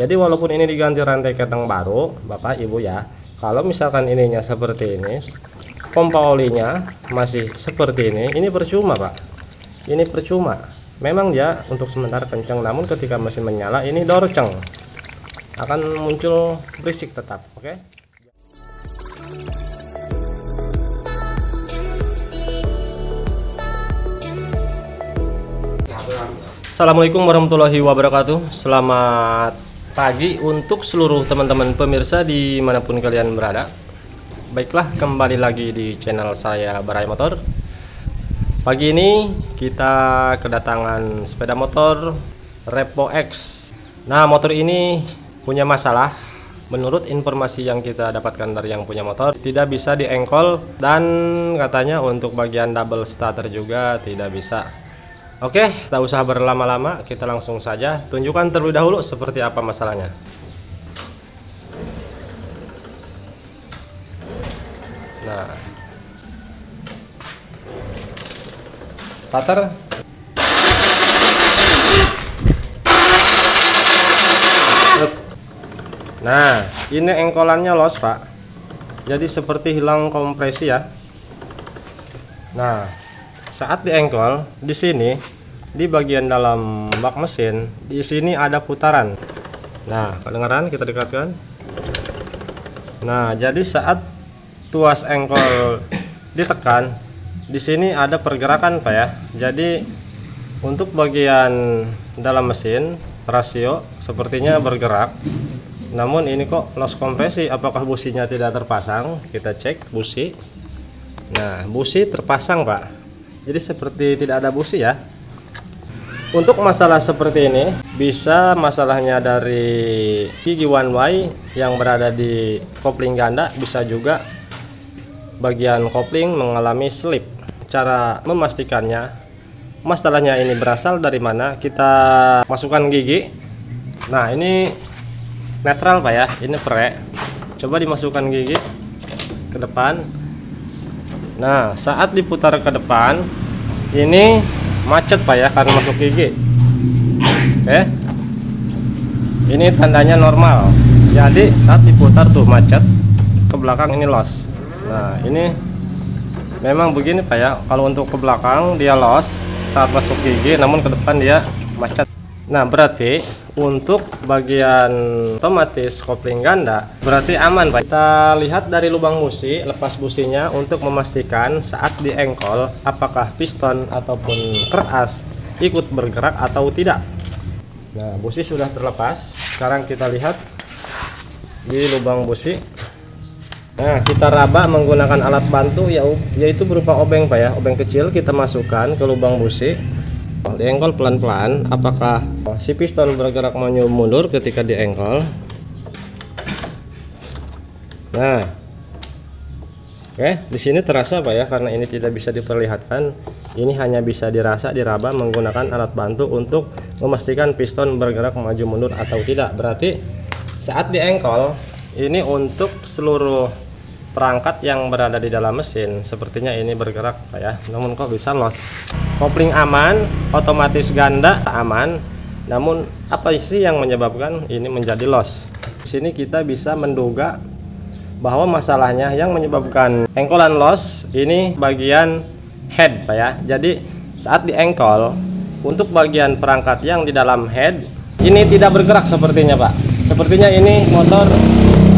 Jadi walaupun ini diganti rantai keteng baru Bapak Ibu ya, kalau misalkan ininya seperti ini, pompa olinya masih seperti ini percuma Pak. Ini percuma. Memang ya untuk sementara kencang, namun ketika mesin menyala ini dorceng, akan muncul berisik tetap. Oke. Assalamualaikum warahmatullahi wabarakatuh. Selamat pagi untuk seluruh teman-teman pemirsa dimanapun kalian berada. Baiklah, kembali lagi di channel saya Barai Motor. Pagi ini kita kedatangan sepeda motor Repo X. Nah, motor ini punya masalah. Menurut informasi yang kita dapatkan dari yang punya motor, tidak bisa diengkol, dan katanya untuk bagian double starter juga tidak bisa. Oke, tak usah berlama-lama, kita langsung saja tunjukkan terlebih dahulu seperti apa masalahnya. Nah, starter. Nah, ini engkolannya los Pak, jadi seperti hilang kompresi ya. Nah, saat diengkol di sini, di bagian dalam bak mesin, di sini ada putaran. Nah, kedengaran, kita dekatkan. Nah, jadi saat tuas engkol ditekan, di sini ada pergerakan Pak ya. Jadi untuk bagian dalam mesin rasio sepertinya bergerak. Namun ini kok loss kompresi. Apakah businya tidak terpasang? Kita cek busi. Nah, busi terpasang Pak. Jadi seperti tidak ada busi ya. Untuk masalah seperti ini bisa masalahnya dari gigi one way yang berada di kopling ganda, bisa juga bagian kopling mengalami slip. Cara memastikannya masalahnya ini berasal dari mana, kita masukkan gigi. Nah, ini netral Pak ya, ini pre. Coba dimasukkan gigi ke depan. Nah, saat diputar ke depan ini macet Pak ya, karena masuk gigi. Oke, ini tandanya normal. Jadi saat diputar tuh macet, ke belakang ini loss. Nah, ini memang begini Pak ya, kalau untuk ke belakang dia loss saat masuk gigi, namun ke depan dia macet. Nah, berarti untuk bagian otomatis kopling ganda berarti aman Pak. Kita lihat dari lubang busi, lepas businya untuk memastikan saat diengkol apakah piston ataupun keras ikut bergerak atau tidak. Nah, busi sudah terlepas. Sekarang kita lihat di lubang busi. Nah, kita raba menggunakan alat bantu yaitu berupa obeng Pak ya, obeng kecil kita masukkan ke lubang busi. Diengkol pelan-pelan, apakah si piston bergerak maju mundur ketika diengkol. Nah, oke, di sini terasa Pak ya, karena ini tidak bisa diperlihatkan. Ini hanya bisa dirasa, diraba menggunakan alat bantu untuk memastikan piston bergerak maju mundur atau tidak. Berarti saat diengkol ini untuk seluruh perangkat yang berada di dalam mesin sepertinya ini bergerak Pak ya, namun kok bisa loss. Kopling aman, otomatis ganda aman, namun apa sih yang menyebabkan ini menjadi loss? Di sini kita bisa menduga bahwa masalahnya yang menyebabkan engkolan loss ini bagian head Pak ya. Jadi saat diengkol untuk bagian perangkat yang di dalam head ini tidak bergerak sepertinya Pak. Sepertinya ini motor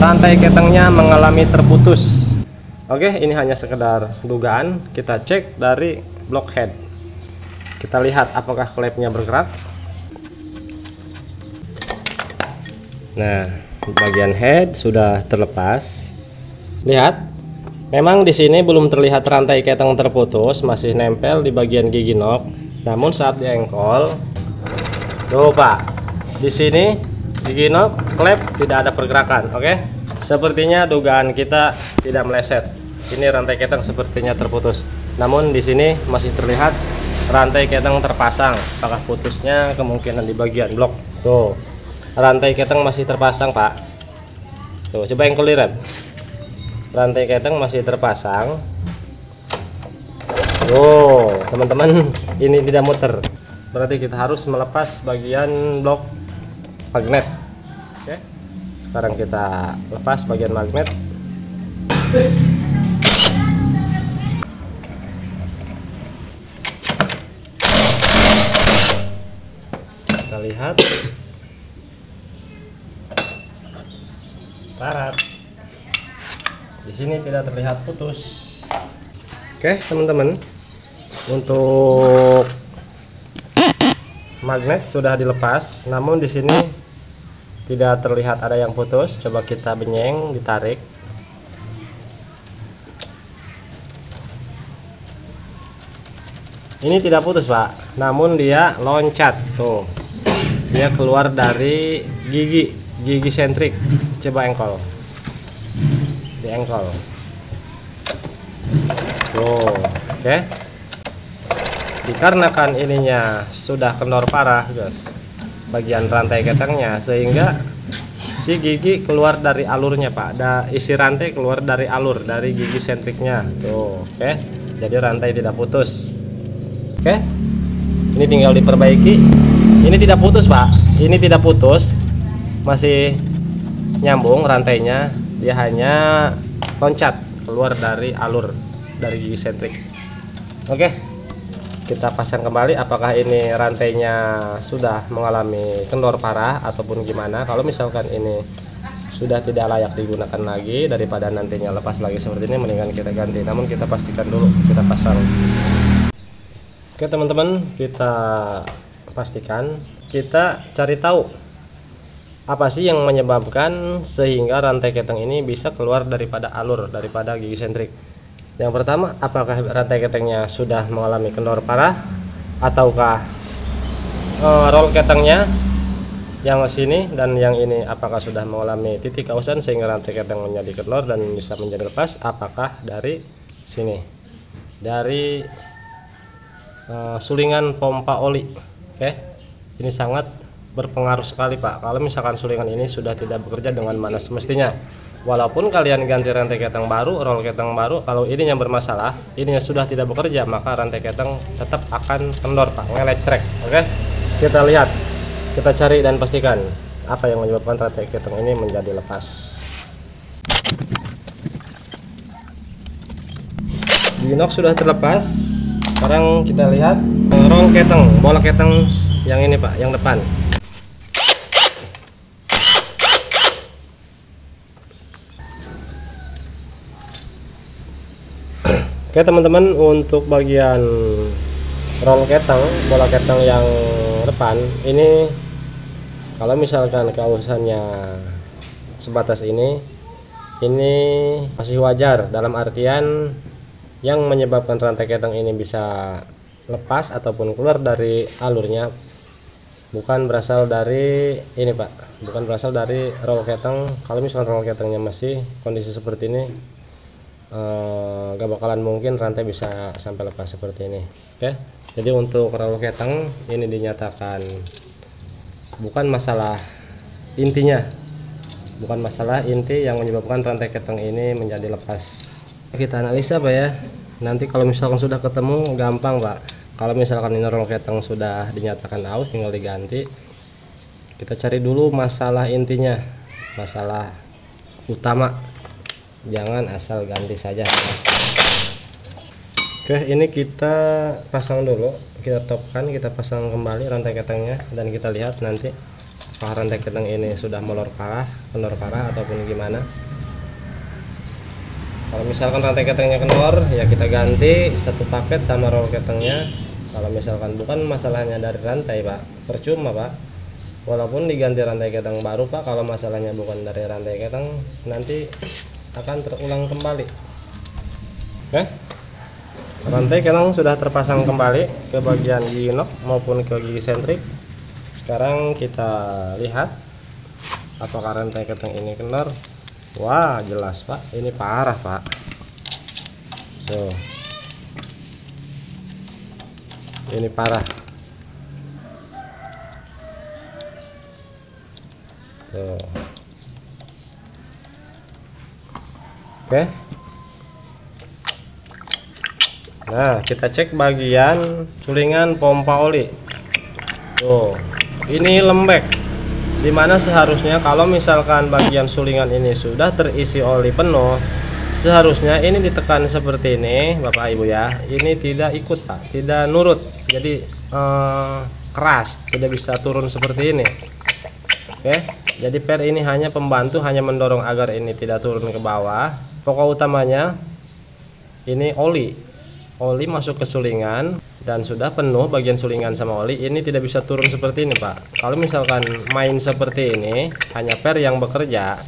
rantai ketengnya mengalami terputus. Oke, ini hanya sekedar dugaan. Kita cek dari block head. Kita lihat apakah klepnya bergerak. Nah, bagian head sudah terlepas. Lihat, memang di sini belum terlihat rantai keteng terputus, masih nempel di bagian gigi nok. Namun saat diengkol, tuh Pak, di sini gigi nok, klep tidak ada pergerakan. Oke, sepertinya dugaan kita tidak meleset. Ini rantai keteng sepertinya terputus. Namun di sini masih terlihat rantai keteng terpasang. Apakah putusnya kemungkinan di bagian blok. Tuh, rantai keteng masih terpasang Pak. Tuh, coba engkol di rem. Rantai keteng masih terpasang. Tuh, teman-teman, ini tidak muter. Berarti kita harus melepas bagian blok magnet. Oke, sekarang kita lepas bagian magnet. Kita lihat. Tarat. Di sini tidak terlihat putus. Oke, teman-teman. Untuk magnet sudah dilepas, namun di sini tidak terlihat ada yang putus. Coba kita benyeng, ditarik. Ini tidak putus, Pak, namun dia loncat tuh. Dia keluar dari gigi sentrik. Coba engkol, di engkol tuh. Oke, dikarenakan ininya sudah kendor parah, guys, bagian rantai ketengnya, sehingga si gigi keluar dari alurnya, Pak. Isi rantai keluar dari alur dari gigi sentriknya tuh. Oke, jadi rantai tidak putus. Oke, ini tinggal diperbaiki. Ini tidak putus, Pak. Ini tidak putus, masih nyambung rantainya. Dia hanya loncat keluar dari alur dari gigi sentrik. Oke, kita pasang kembali. Apakah ini rantainya sudah mengalami kendor parah ataupun gimana? Kalau misalkan ini sudah tidak layak digunakan lagi, daripada nantinya lepas lagi seperti ini, mendingan kita ganti. Namun kita pastikan dulu kita pasang. Oke, teman-teman, kita pastikan, kita cari tahu apa sih yang menyebabkan sehingga rantai keteng ini bisa keluar daripada alur, daripada gigi sentrik. Yang pertama, apakah rantai ketengnya sudah mengalami kendor parah, ataukah roll ketengnya yang sini dan yang ini apakah sudah mengalami titik kausan sehingga rantai keteng menjadi kendor dan bisa menjadi lepas? Apakah dari sini, dari sulingan pompa oli? Oke, ini sangat berpengaruh sekali, Pak. Kalau misalkan sulingan ini sudah tidak bekerja dengan mana semestinya, walaupun kalian ganti rantai keteng baru, roll keteng baru, kalau ininya bermasalah, ininya sudah tidak bekerja, maka rantai keteng tetap akan kendor, Pak, ngelecrek. Oke, kita lihat, kita cari dan pastikan apa yang menyebabkan rantai keteng ini menjadi lepas. Inox sudah terlepas. Sekarang kita lihat roll keteng, bola keteng yang ini, Pak, yang depan. Oke, teman-teman, untuk bagian roll keteng, bola keteng yang depan ini, kalau misalkan kausannya sebatas ini masih wajar, dalam artian yang menyebabkan rantai keteng ini bisa lepas ataupun keluar dari alurnya bukan berasal dari ini, Pak, bukan berasal dari roll keteng. Kalau misalkan roll ketengnya masih kondisi seperti ini, gak bakalan mungkin rantai bisa sampai lepas seperti ini. Oke, jadi untuk roll keteng ini dinyatakan bukan masalah intinya, bukan masalah inti yang menyebabkan rantai keteng ini menjadi lepas. Kita analisa, Pak, ya. Nanti kalau misalkan sudah ketemu gampang, Pak. Kalau misalkan ini roll keteng sudah dinyatakan aus, tinggal diganti. Kita cari dulu masalah intinya, masalah utama. Jangan asal ganti saja. Oke, ini kita pasang dulu, kita topkan, kita pasang kembali rantai ketengnya, dan kita lihat nanti apakah rantai keteng ini sudah molor parah, kendor parah ataupun gimana. Kalau misalkan rantai ketengnya kendor, ya kita ganti satu paket sama roll ketengnya. Kalau misalkan bukan masalahnya dari rantai, Pak, percuma, Pak. Walaupun diganti rantai keteng baru, Pak, kalau masalahnya bukan dari rantai keteng, nanti akan terulang kembali. Oke, rantai keteng sudah terpasang kembali ke bagian gigi nok maupun ke gigi sentrik. Sekarang kita lihat apakah rantai keteng ini kendor. Wah, jelas, Pak, ini parah, Pak. Tuh, ini parah. Tuh. Oke, nah kita cek bagian sulingan pompa oli. Tuh, ini lembek, Dimana seharusnya kalau misalkan bagian sulingan ini sudah terisi oli penuh, seharusnya ini ditekan seperti ini Bapak Ibu ya. Ini tidak ikut Pak, tidak nurut. Jadi keras, tidak bisa turun seperti ini. Oke, jadi per ini hanya pembantu, hanya mendorong agar ini tidak turun ke bawah. Pokok utamanya ini oli masuk ke sulingan dan sudah penuh bagian sulingan sama oli, ini tidak bisa turun seperti ini Pak. Kalau misalkan main seperti ini, hanya per yang bekerja.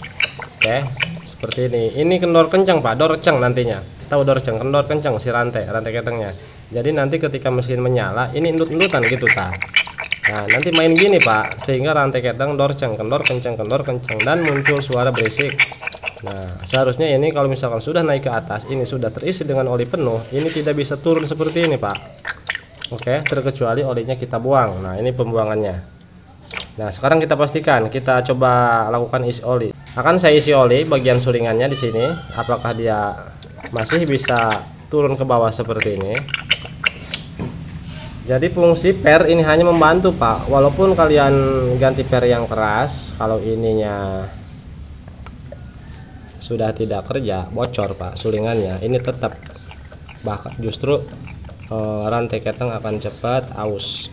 Oke, seperti ini kendor kencang Pak, dorceng nantinya. Tahu dorceng, kendor kencang si rantai ketengnya. Jadi nanti ketika mesin menyala, ini endut-endutan gitu Pak. Nah, nanti main gini Pak, sehingga rantai keteng dorceng, kendor kencang dan muncul suara berisik. Nah, seharusnya ini kalau misalkan sudah naik ke atas, ini sudah terisi dengan oli penuh, ini tidak bisa turun seperti ini Pak. Oke, terkecuali olinya kita buang. Nah, ini pembuangannya. Nah, sekarang kita pastikan, kita coba lakukan isi oli. Akan saya isi oli bagian sulingannya di sini, apakah dia masih bisa turun ke bawah seperti ini. Jadi fungsi per ini hanya membantu Pak. Walaupun kalian ganti per yang keras, kalau ininya sudah tidak kerja, bocor Pak sulingannya, ini tetap bahkan justru rantai keteng akan cepat aus.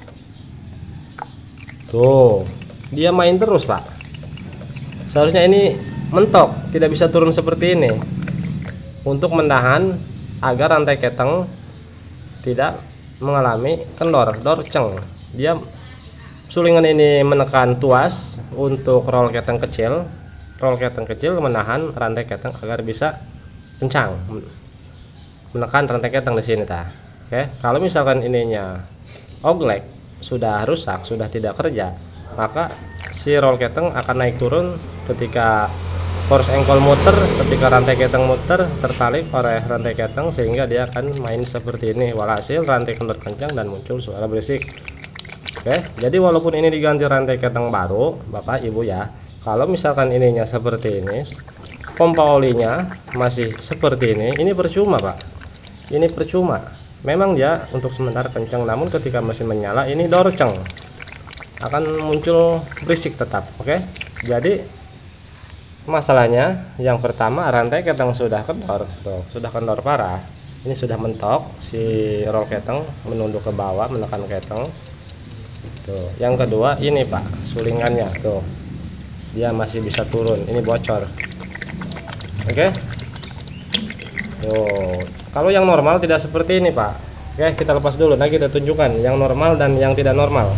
Tuh, dia main terus Pak. Seharusnya ini mentok, tidak bisa turun seperti ini. Untuk menahan agar rantai keteng tidak mengalami kendor, dorceng. Dia sulingan ini menekan tuas untuk roll keteng kecil. Roll keteng kecil menahan rantai keteng agar bisa kencang, menekan rantai keteng di sini ta. Oke, kalau misalkan ininya oglek, sudah rusak, sudah tidak kerja, maka si roll keteng akan naik turun ketika force engkol muter, ketika rantai keteng muter tertarik oleh rantai keteng, sehingga dia akan main seperti ini. Walhasil rantai kendor kencang dan muncul suara berisik. Oke, jadi walaupun ini diganti rantai keteng baru Bapak Ibu ya, kalau misalkan ininya seperti ini, pompa olinya masih seperti ini percuma Pak. Ini percuma. Memang dia untuk sementara kencang, namun ketika mesin menyala ini dorceng, akan muncul berisik tetap. Oke, jadi masalahnya yang pertama rantai keteng sudah kendor, tuh, sudah kendor parah. Ini sudah mentok, si roll keteng menunduk ke bawah, menekan keteng. Tuh, yang kedua ini Pak, sulingannya tuh. Dia masih bisa turun, ini bocor. Oke. Tuh, kalau yang normal tidak seperti ini Pak. Oke, kita lepas dulu. Nah, kita tunjukkan yang normal dan yang tidak normal.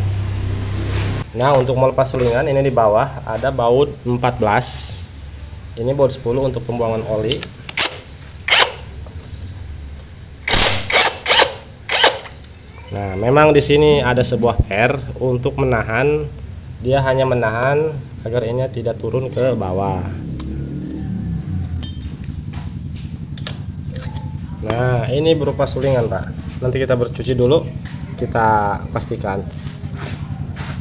Nah, untuk melepas sulingan ini di bawah ada baut 14. Ini baut 10 untuk pembuangan oli. Nah, memang di sini ada sebuah per untuk menahan, dia hanya menahan agar ini tidak turun ke bawah. Nah, ini berupa sulingan Pak. Nanti kita bercuci dulu, kita pastikan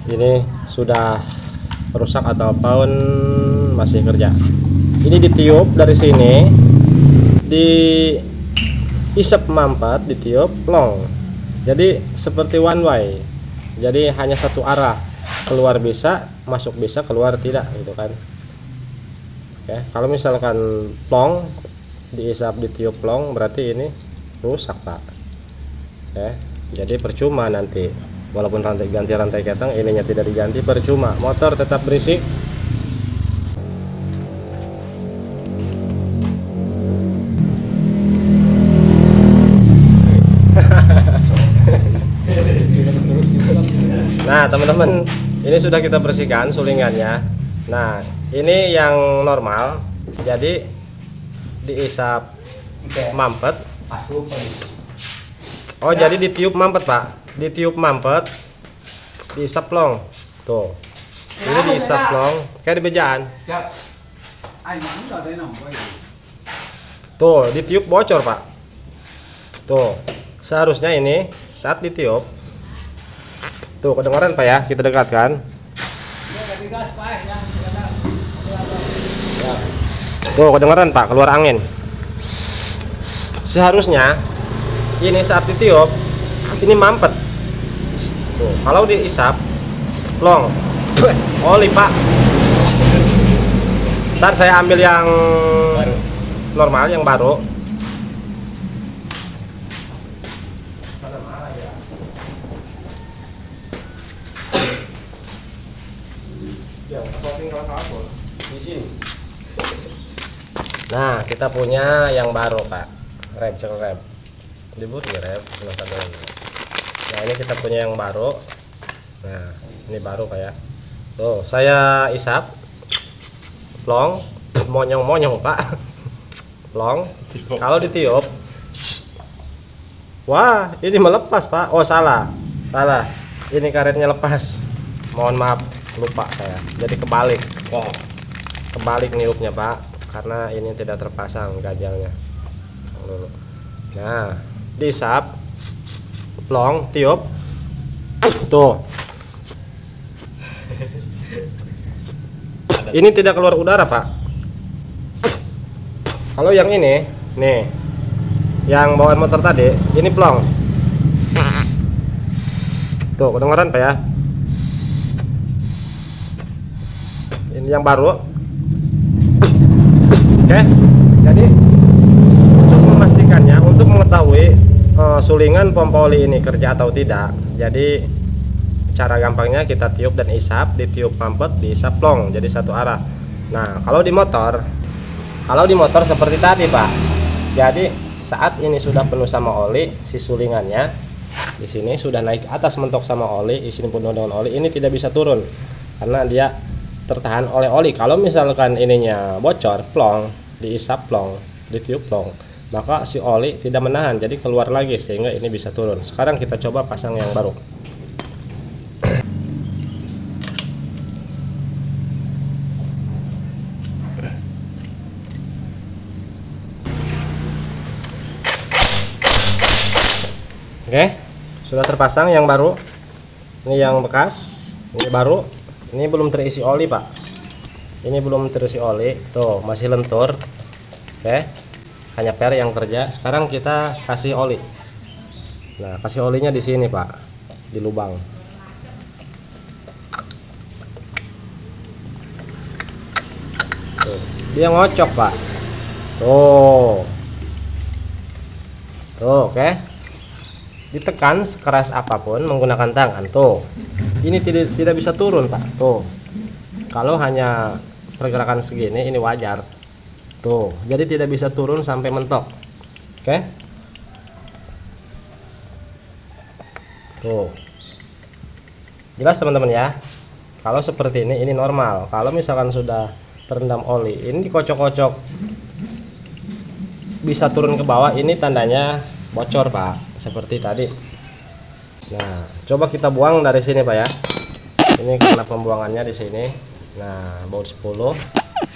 ini sudah rusak ataupun masih kerja. Ini ditiup dari sini, diisap mampet, ditiup plong. Jadi seperti one way, jadi hanya satu arah, keluar bisa, masuk bisa, keluar tidak gitu kan. Oke, kalau misalkan plong diisap, ditiup plong, berarti ini rusak Pak. Oke, jadi percuma nanti walaupun ganti rantai keteng, ininya tidak diganti, percuma, motor tetap berisik. Nah teman-teman, ini sudah kita bersihkan sulingannya. Nah, ini yang normal, jadi diisap mampet. Oh, jadi ditiup mampet Pak, ditiup mampet, diisap plong. Tuh, ini diisap plong kayak di bejaan. Tuh, ditiup bocor Pak. Tuh, seharusnya ini saat ditiup, tuh kedengaran Pak ya, kita dekatkan. Tuh kedengaran Pak, keluar angin. Seharusnya ini saat ditiup ini mampet. Tuh, kalau diisap plong, oli pak. Ntar saya ambil yang Baru. normal, yang baru. Di sini. Nah, kita punya yang baru pak, rem rem dibur ya rem. Nah ini kita punya yang baru. Nah ini baru pak ya. Tuh saya isap plong, monyong pak. Plong, kalau ditiup, wah ini melepas pak. Oh salah, ini karetnya lepas, mohon maaf, lupa saya, jadi kebalik. Wah. Kebalik niupnya pak, karena ini tidak terpasang gajalnya. Nah diisap, plong, tiup, tuh. Ini tidak keluar udara pak. Kalau yang ini nih, yang bawaan motor tadi, ini plong. Tuh kedengeran pak ya. Ini yang baru. Oke, jadi untuk memastikannya, untuk mengetahui sulingan pompa oli ini kerja atau tidak, jadi cara gampangnya kita tiup dan isap, ditiup mampet, diisap plong, jadi satu arah. Nah kalau di motor seperti tadi pak, jadi saat ini sudah penuh sama oli, si sulingannya di sini sudah naik ke atas mentok sama oli, di sini penuh dengan oli, ini tidak bisa turun karena dia tertahan oleh oli. Kalau misalkan ininya bocor, plong, diisap plong, ditiup plong, maka si oli tidak menahan, jadi keluar lagi sehingga ini bisa turun. Sekarang kita coba pasang yang baru. Oke, sudah terpasang yang baru. Ini yang bekas, ini baru. Ini belum terisi oli pak. Ini belum terisi oli, tuh masih lentur. Oke, hanya per yang kerja. Sekarang kita kasih oli. Nah, kasih olinya di sini pak, di lubang. Tuh, dia ngocok pak. Tuh, oke. Ditekan sekeras apapun menggunakan tangan, tuh ini tidak bisa turun pak. Tuh kalau hanya pergerakan segini ini wajar, tuh jadi tidak bisa turun sampai mentok. Oke, tuh jelas teman-teman ya. Kalau seperti ini normal. Kalau misalkan sudah terendam oli, ini dikocok-kocok bisa turun ke bawah, ini tandanya bocor pak, seperti tadi. Nah coba kita buang dari sini pak ya. Ini karena pembuangannya di sini. Nah baut 10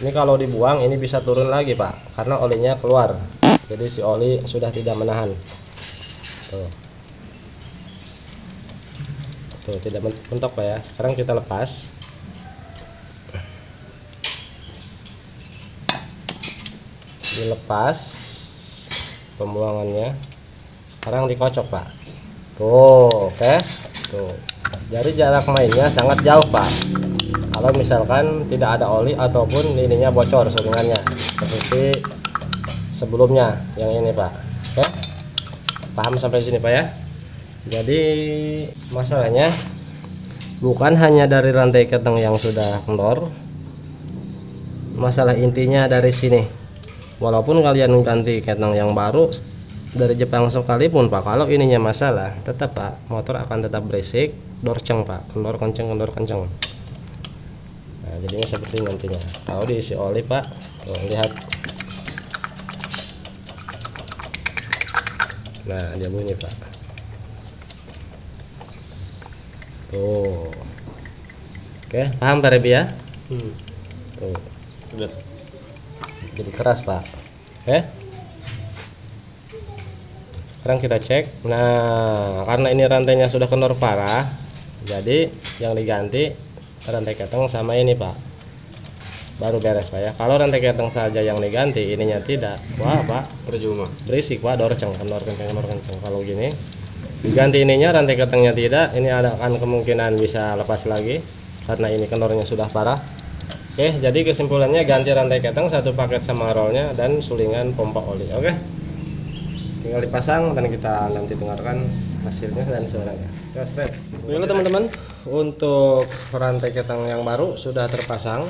ini kalau dibuang ini bisa turun lagi pak, karena olinya keluar, jadi si oli sudah tidak menahan. Tuh tidak mentok pak ya. Sekarang kita lepas. Dilepas pembuangannya. Sekarang dikocok pak. Tuh oke. Tuh jadi jarak mainnya sangat jauh pak. Kalau misalkan tidak ada oli ataupun ininya bocor sulingannya seperti sebelumnya yang ini pak. Oke, paham sampai sini pak ya. Jadi masalahnya bukan hanya dari rantai keteng yang sudah kendor, masalah intinya dari sini. Walaupun kalian ganti keteng yang baru dari Jepang sekalipun pak, kalau ininya masalah tetap pak, motor akan tetap berisik, dorceng pak, kendor kenceng. Nah jadinya seperti nantinya kalau diisi oli pak. Tuh, lihat. Nah dia bunyi pak. Tuh oke, paham Pak Rebi ya. Tuh udah jadi keras pak. Oke, sekarang kita cek. Nah karena ini rantainya sudah kendor parah, jadi yang diganti rantai keteng sama ini pak, baru beres pak ya. Kalau rantai keteng saja yang diganti, ininya tidak, wah pak percuma, berisik pak, kendor kenceng. Kalau gini diganti ininya, rantai ketengnya tidak, ini ada kan kemungkinan bisa lepas lagi karena ini kendornya sudah parah. Oke, jadi kesimpulannya ganti rantai keteng, satu paket sama rollnya, dan sulingan pompa oli. Oke, tinggal dipasang dan kita nanti dengarkan hasilnya dan suaranya. Oke teman-teman, untuk rantai keteng yang baru sudah terpasang.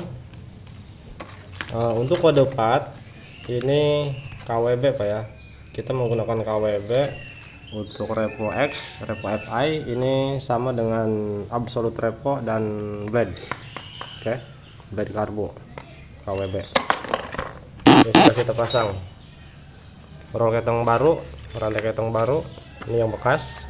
Untuk kode part ini KWB Pak ya, kita menggunakan KWB. Untuk repo X, repo FI ini sama dengan absolute repo dan blade. Oke, blade karbo KWB. Ini sudah kita pasang. Roll keteng baru, rantai keteng baru, ini yang bekas.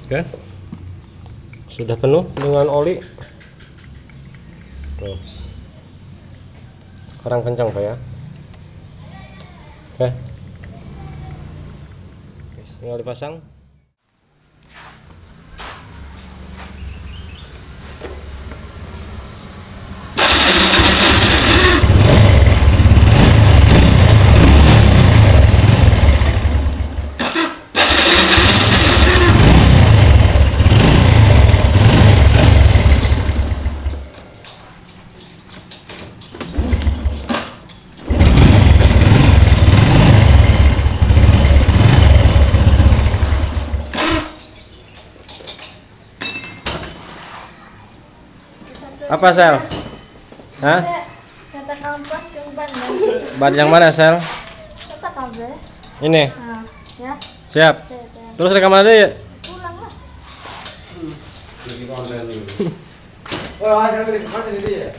Oke, sudah penuh dengan oli. Tuh. Sekarang kencang Pak ya. Oke, tinggal dipasang. Apa Sel? Hah? Kata kampus ban. Ban yang mana Sel? Kata kabel. Ini. Nah, ya. Siap. Ya. Terus rekaman aja ya. Pulang lah. Oh, saya beli kemarin ini ya.